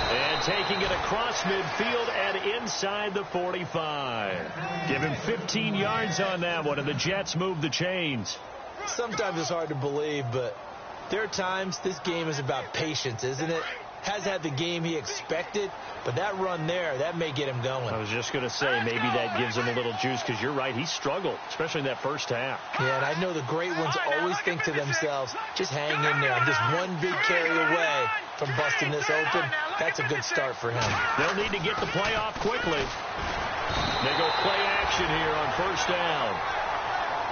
Speaker 3: And taking it across midfield and inside the 45. Give him 15 yards on that one, and the Jets move the chains.
Speaker 4: Sometimes it's hard to believe, but there are times this game is about patience, isn't it? Has had the game he expected, but that run there, that may get him going.
Speaker 3: I was just going to say, maybe that gives him a little juice, because you're right, he struggled, especially in that first half.
Speaker 4: Yeah, and I know the great ones always think to themselves, just hang in there. I'm just one big carry away from busting this open. That's a good start for him.
Speaker 3: They'll need to get the play off quickly. They go play action here on first down.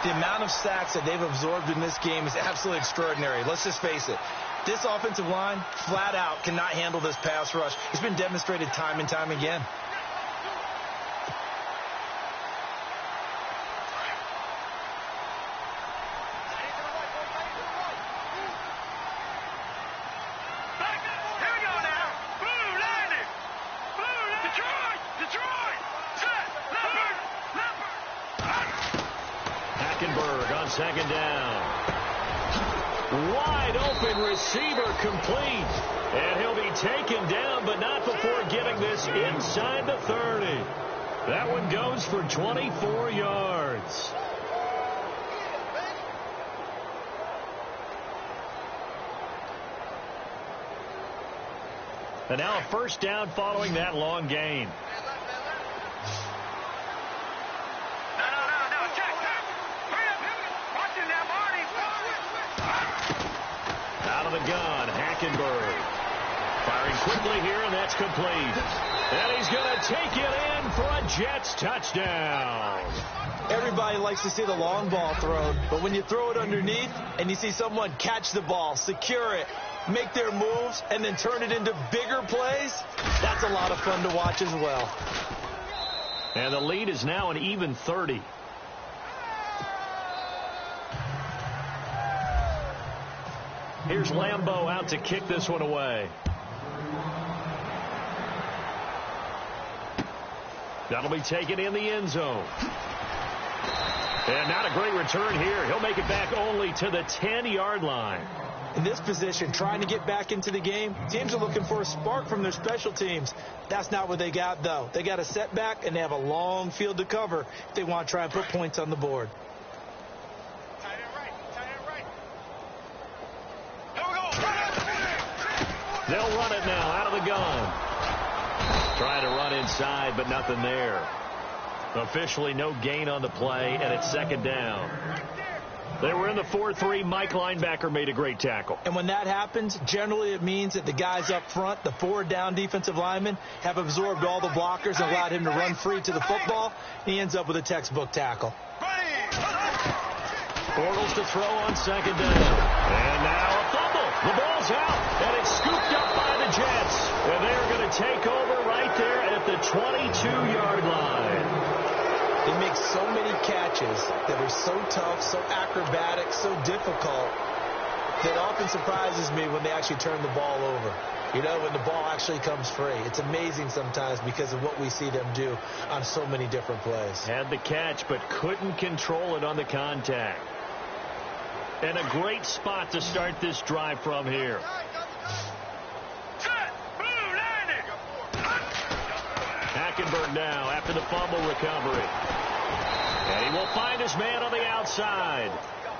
Speaker 4: The amount of sacks that they've absorbed in this game is absolutely extraordinary. Let's just face it. This offensive line, flat out, cannot handle this pass rush. It's been demonstrated time and time again.
Speaker 3: Second down. Wide open receiver complete. And he'll be taken down, but not before getting this inside the 30. That one goes for 24 yards. And now a first down following that long gain. The gun, Hackenberg. Firing quickly here, and that's complete. And he's going to take it in for a Jets touchdown.
Speaker 4: Everybody likes to see the long ball thrown, but when you throw it underneath and you see someone catch the ball, secure it, make their moves, and then turn it into bigger plays, that's a lot of fun to watch as well.
Speaker 3: And the lead is now an even 30. Here's Lambeau out to kick this one away. That'll be taken in the end zone. And not a great return here. He'll make it back only to the 10-yard line.
Speaker 4: In this position, trying to get back into the game, teams are looking for a spark from their special teams. That's not what they got, though. They got a setback, and they have a long field to cover if they want to try and put points on the board.
Speaker 3: They'll run it now out of the gun. Trying to run inside, but nothing there. Officially no gain on the play, and it's second down. They were in the 4-3. Mike linebacker made a great tackle.
Speaker 4: And when that happens, generally it means that the guys up front, the 4-down defensive linemen, have absorbed all the blockers and allowed him to run free to the football. He ends up with a textbook tackle.
Speaker 3: Bortles to throw on second down. And now a fumble. The ball's out, and it's scooped up by the Jets. And they're going to take over right there at the 22-yard line.
Speaker 4: They make so many catches that are so tough, so acrobatic, so difficult, that often surprises me when they actually turn the ball over. You know, when the ball actually comes free. It's amazing sometimes because of what we see them do on so many different plays.
Speaker 3: Had the catch, but couldn't control it on the contact. And a great spot to start this drive from here. Hackenberg now after the fumble recovery. And he will find his man on the outside.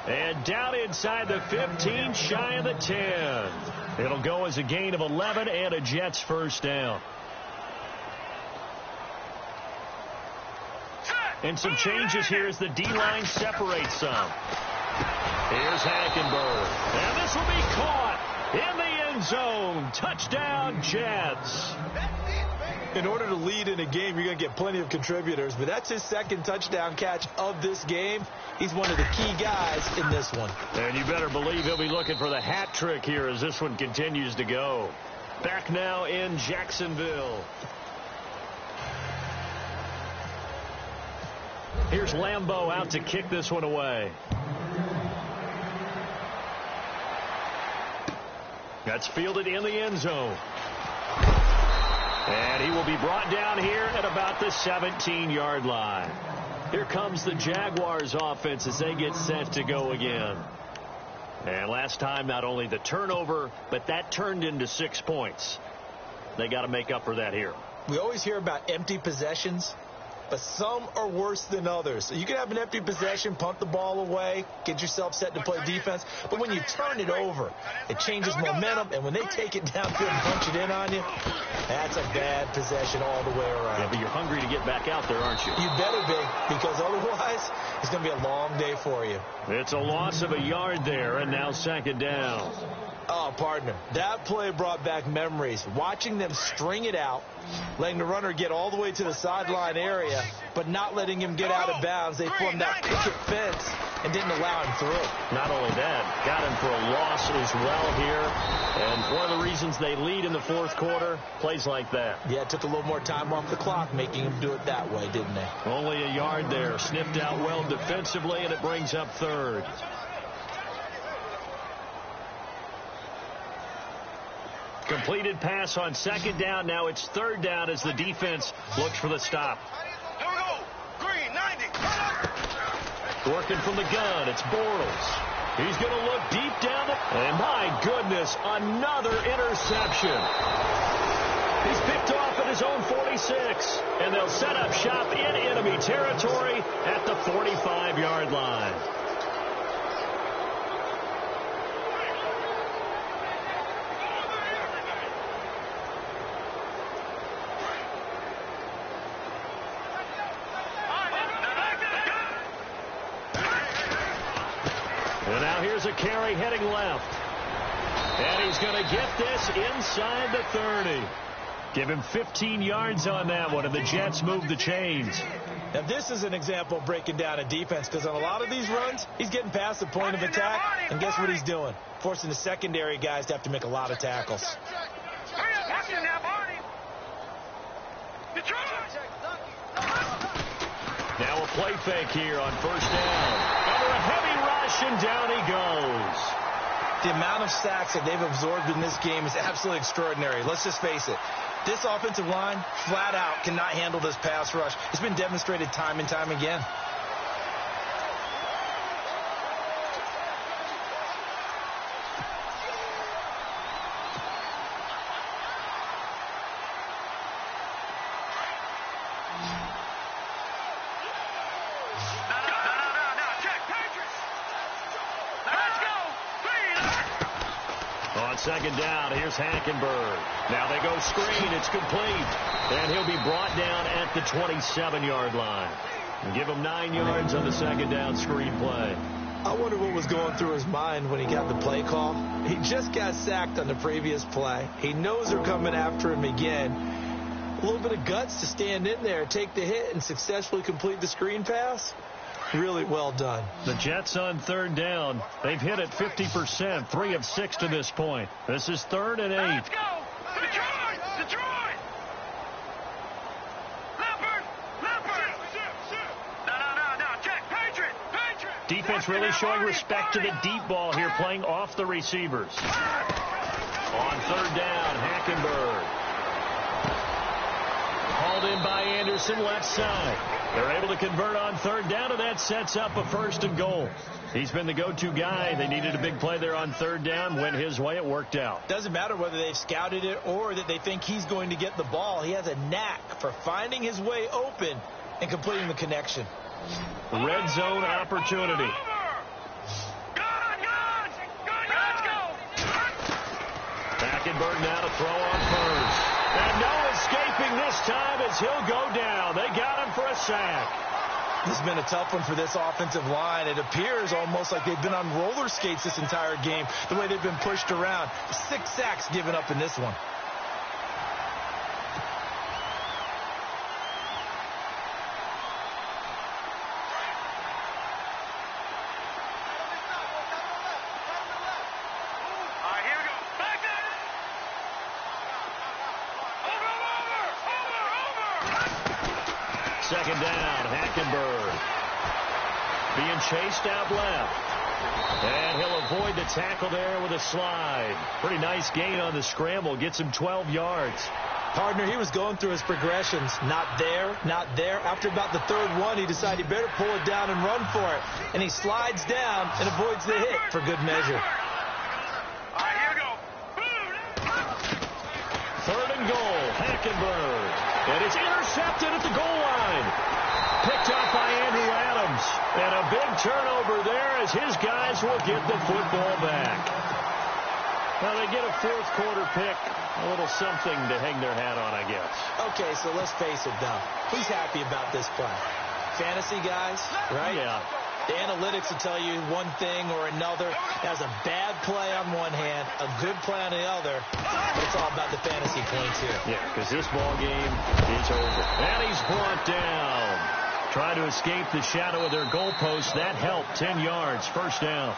Speaker 3: And down inside the 15, shy of the 10. It'll go as a gain of 11 and a Jets first down. And some changes here as the D-line separates some. Here's Hackenberg. And this will be caught in the end zone. Touchdown, Jets.
Speaker 4: In order to lead in a game, you're going to get plenty of contributors, but that's his second touchdown catch of this game. He's one of the key guys in this one.
Speaker 3: And you better believe he'll be looking for the hat trick here as this one continues to go. Back now in Jacksonville. Here's Lambeau out to kick this one away. That's fielded in the end zone. And he will be brought down here at about the 17-yard line. Here comes the Jaguars offense as they get set to go again. And last time, not only the turnover, but that turned into 6 points. They got to make up for that here.
Speaker 4: We always hear about empty possessions, but some are worse than others. So you can have an empty possession, punt the ball away, get yourself set to play defense. But when you turn it over, it changes momentum. And when they take it downfield and punch it in on you, that's a bad possession all the way around.
Speaker 3: Yeah, but you're hungry to get back out there, aren't you?
Speaker 4: You better be, because otherwise it's going to be a long day for you.
Speaker 3: It's a loss of a yard there, and now second down.
Speaker 4: Oh, partner, that play brought back memories. Watching them string it out, letting the runner get all the way to the sideline area, but not letting him get out of bounds. They formed that picket fence and didn't allow him through.
Speaker 3: Not only that, got him for a loss as well here. And one of the reasons they lead in the fourth quarter, plays like that.
Speaker 4: Yeah, it took a little more time off the clock, making him do it that way, didn't they?
Speaker 3: Only a yard there, sniffed out well defensively, and it brings up third. Completed pass on second down. Now it's third down as the defense looks for the stop.
Speaker 5: Here we go. Green, 90.
Speaker 3: Working from the gun. It's Bortles. He's going to look deep down the... And my goodness, another interception. He's picked off at his own 46. And they'll set up shop in enemy territory at the 45-yard line. And now here's a carry heading left. And he's going to get this inside the 30. Give him 15 yards on that one, and the Jets move the chains.
Speaker 4: Now, this is an example of breaking down a defense, because on a lot of these runs, he's getting past the point of attack, and guess what he's doing? Forcing the secondary guys to have to make a lot of tackles.
Speaker 5: Hurry up, watch it now, Barney.
Speaker 3: Now a play fake here on first down. Under a heavy rush, and down he goes.
Speaker 4: The amount of sacks that they've absorbed in this game is absolutely extraordinary. Let's just face it. This offensive line, flat out, cannot handle this pass rush. It's been demonstrated time and time again.
Speaker 3: Second down, here's Hackenberg. Now they go screen, it's complete. And he'll be brought down at the 27-yard line. And give him 9 yards on the second down screen play.
Speaker 4: I wonder what was going through his mind when he got the play call. He just got sacked on the previous play. He knows they're coming after him again. A little bit of guts to stand in there, take the hit, and successfully complete the screen pass. Really well done.
Speaker 3: The Jets on third down. They've hit it 50%, 3 of 6 to this point. This is 3rd and 8.
Speaker 5: Let's go! Detroit! Detroit! Leopard! No, check! Patriot!
Speaker 3: Defense really showing respect to the deep ball here, playing off the receivers. On third down, Hackenberg. Hauled in by Anderson, left side. They're able to convert on third down, and that sets up a 1st and goal. He's been the go-to guy. They needed a big play there on third down. Went his way. It worked out.
Speaker 4: Doesn't matter whether they've scouted it or that they think he's going to get the ball. He has a knack for finding his way open and completing the connection.
Speaker 3: Red zone opportunity.
Speaker 5: Let's go!
Speaker 3: Hackenberg now to throw on first. And no escaping this time as he'll go down. They got him for a sack.
Speaker 4: This has been a tough one for this offensive line. It appears almost like they've been on roller skates this entire game, the way they've been pushed around. 6 sacks given up in this one.
Speaker 3: second down. Hackenberg being chased out left. And he'll avoid the tackle there with a slide. Pretty nice gain on the scramble. Gets him 12 yards.
Speaker 4: Partner, he was going through his progressions. Not there, not there. After about the third one, he decided he better pull it down and run for it. And he slides down and avoids the hit for good measure.
Speaker 5: All right, here we go.
Speaker 3: Third and goal. Hackenberg. And it's intercepted at the goal line. Picked up by Andrew Adams. And a big turnover there as his guys will get the football back. Well, they get a fourth quarter pick. A little something to hang their hat on, I guess.
Speaker 4: Okay, so let's face it, though. Who's happy about this play? Fantasy guys, right?
Speaker 3: Yeah.
Speaker 4: The analytics will tell you one thing or another. Has a bad play on one hand, a good play on the other. But it's all about the fantasy points here.
Speaker 3: Yeah, because this ball game is over. And he's brought down. Trying to escape the shadow of their goalpost. That helped. 10 yards. First down.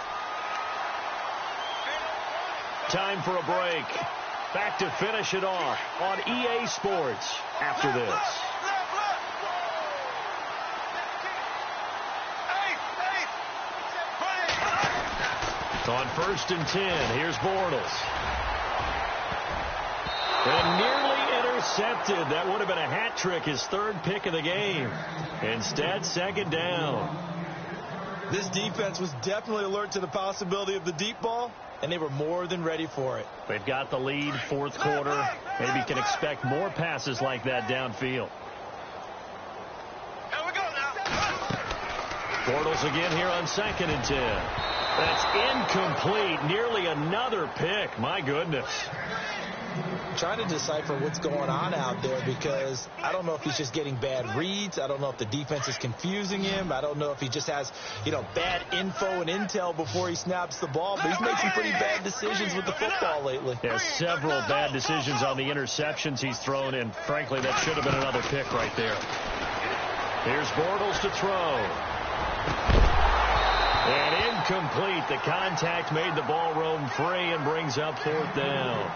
Speaker 3: Time for a break. Back to finish it off on EA Sports after this. On 1st and 10, here's Bortles. And nearly intercepted. That would have been a hat trick, his third pick of the game. Instead, second down.
Speaker 4: This defense was definitely alert to the possibility of the deep ball, and they were more than ready for it.
Speaker 3: They've got the lead, fourth quarter. Maybe can expect more passes like that downfield.
Speaker 5: Here we go now.
Speaker 3: Bortles again here on 2nd and 10. That's incomplete. Nearly another pick. My goodness.
Speaker 4: Trying to decipher what's going on out there because I don't know if he's just getting bad reads. I don't know if the defense is confusing him. I don't know if he just has, bad info and intel before he snaps the ball. But he's made some pretty bad decisions with the football lately.
Speaker 3: He has several bad decisions on the interceptions he's thrown in. Frankly, that should have been another pick right there. Here's Bortles to throw. And incomplete. The contact made the ball roam free and brings up 4th down.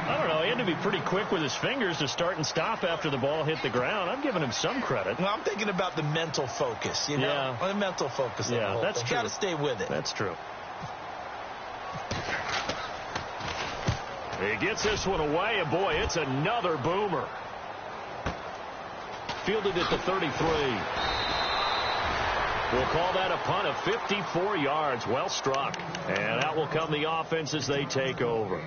Speaker 3: I don't know. He had to be pretty quick with his fingers to start and stop after the ball hit the ground. I'm giving him some credit.
Speaker 4: Well, I'm thinking about the mental focus,
Speaker 3: Yeah.
Speaker 4: The mental focus.
Speaker 3: Yeah, that's true.
Speaker 4: Got to stay with it.
Speaker 3: That's true. He gets this one away, and boy, it's another boomer. Fielded at the 33. We'll call that a punt of 54 yards. Well struck. And out will come the offense as they take over.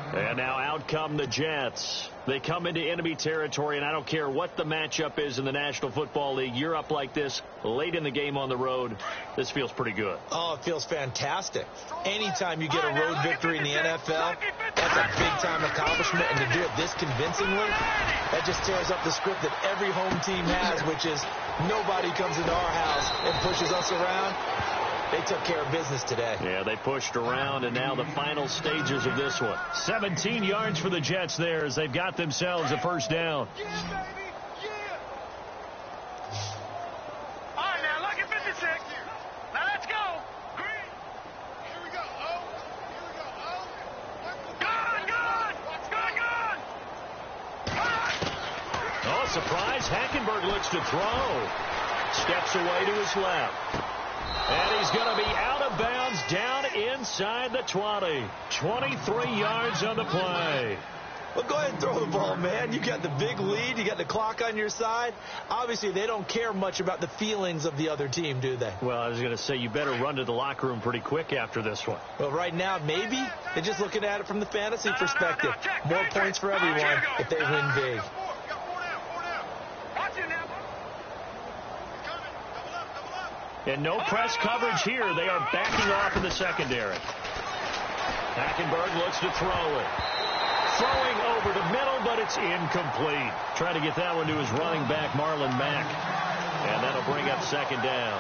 Speaker 3: And now out come the Jets. They come into enemy territory, and I don't care what the matchup is in the National Football League. You're up like this late in the game on the road. This feels pretty good.
Speaker 4: Oh, it feels fantastic. Anytime you get a road victory in the NFL, that's a big-time accomplishment, and to do it this convincingly, that just tears up the script that every home team has, which is nobody comes into our house and pushes us around. They took care of business today.
Speaker 3: Yeah, they pushed around, and now the final stages of this one. 17 yards for the Jets there as they've got themselves a first down.
Speaker 5: Yeah, baby. Yeah. All right, now, look at 56. Now, let's go. Green. Here we go. Oh. Here we go. Oh. Gone.
Speaker 3: Oh, surprise. Hackenberg looks to throw. Steps away to his left. And he's going to be out of bounds down inside the 20. 23 yards on the play.
Speaker 4: Well, go ahead and throw the ball, man. You got the big lead. You got the clock on your side. Obviously, they don't care much about the feelings of the other team, do they?
Speaker 3: Well, I was going to say, you better run to the locker room pretty quick after this one.
Speaker 4: Well, right now, maybe. They're just looking at it from the fantasy perspective. More points for everyone if they win big.
Speaker 3: And no press coverage here. They are backing off in the secondary. Hackenberg looks to throw it. Throwing over the middle, but it's incomplete. Trying to get that one to his running back, Marlon Mack. And that'll bring up second down.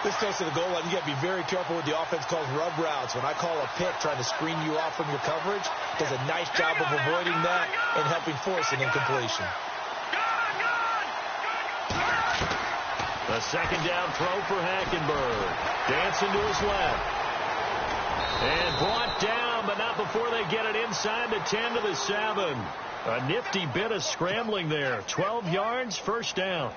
Speaker 4: This goes to the goal line. You got to be very careful with the offense calls rub routes. When I call a pick trying to screen you off from your coverage, does a nice job of avoiding that and helping force an incompletion.
Speaker 3: The second down throw for Hackenberg. Dancing to his left. And brought down, but not before they get it inside the 10 to the 7. A nifty bit of scrambling there. 12 yards, first down.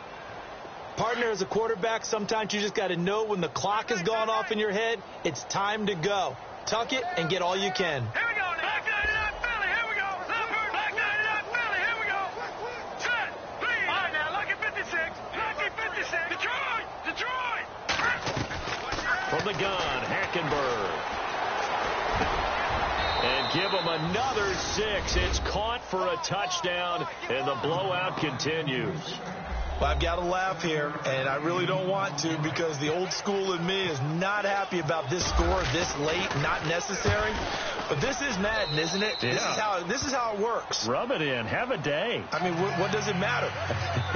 Speaker 4: Partner, as a quarterback, sometimes you just got to know when the clock has gone off in your head, it's time to go. Tuck it and get all you can.
Speaker 5: Here we go. Back 99 Philly. Here we go. Back 99 Philly. Here we go. Set. Please. All right, now. Lucky 56. Lucky 56. Detroit.
Speaker 3: From the gun, Hackenberg. And give him another 6. It's caught for a touchdown, and the blowout continues.
Speaker 4: Well, I've got to laugh here, and I really don't want to because the old school in me is not happy about this score this late, not necessary. But this is Madden, isn't it?
Speaker 3: Yeah.
Speaker 4: This is how it works.
Speaker 3: Rub it in. Have a day.
Speaker 4: I mean, what does it matter?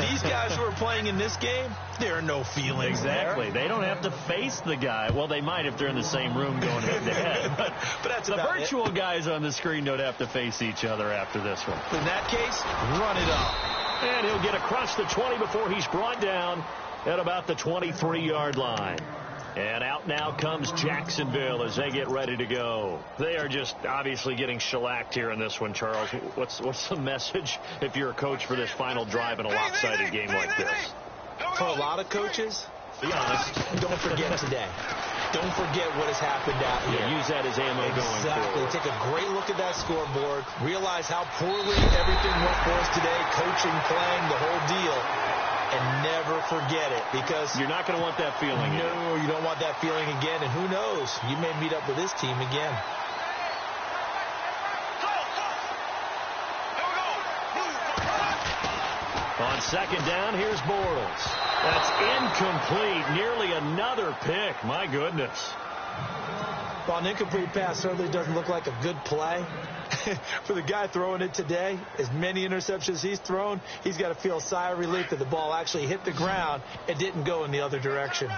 Speaker 4: These guys who are playing in this game, there are no feelings
Speaker 3: Exactly.
Speaker 4: there.
Speaker 3: They don't have to face the guy. Well, they might if they're in the same room going head-to-head. But
Speaker 4: that's
Speaker 3: the
Speaker 4: about
Speaker 3: virtual guys on the screen don't have to face each other after this one.
Speaker 4: In that case, run it up.
Speaker 3: And he'll get across the 20 before he's brought down at about the 23-yard line. And out now comes Jacksonville as they get ready to go. They are just obviously getting shellacked here in this one, Charles. What's the message if you're a coach for this final drive in a lopsided game like this?
Speaker 4: For a lot of coaches,
Speaker 3: Be honest.
Speaker 4: don't forget today. Don't forget what has happened out here.
Speaker 3: Yeah, use that as ammo going forward.
Speaker 4: Take a great look at that scoreboard. Realize how poorly everything went for us today. Coaching, playing, the whole deal. And never forget it because
Speaker 3: you're not going to want that feeling again.
Speaker 4: No, you don't want that feeling again. And who knows? You may meet up with this team again.
Speaker 3: On second down, here's Bortles. That's incomplete. Nearly another pick. My goodness.
Speaker 4: Well, an incomplete pass certainly doesn't look like a good play. For the guy throwing it today, as many interceptions he's thrown, he's got to feel a sigh of relief that the ball actually hit the ground and didn't go in the other direction.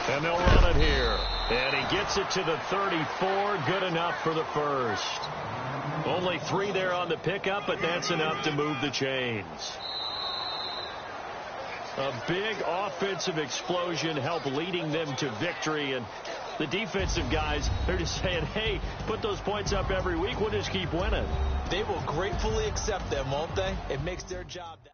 Speaker 3: And they'll run it here. And he gets it to the 34. Good enough for the first. Only 3 there on the pickup, but that's enough to move the chains. A big offensive explosion helped leading them to victory. And the defensive guys, they're just saying, hey, put those points up every week. We'll just keep winning.
Speaker 4: They will gratefully accept them, won't they? It makes their job that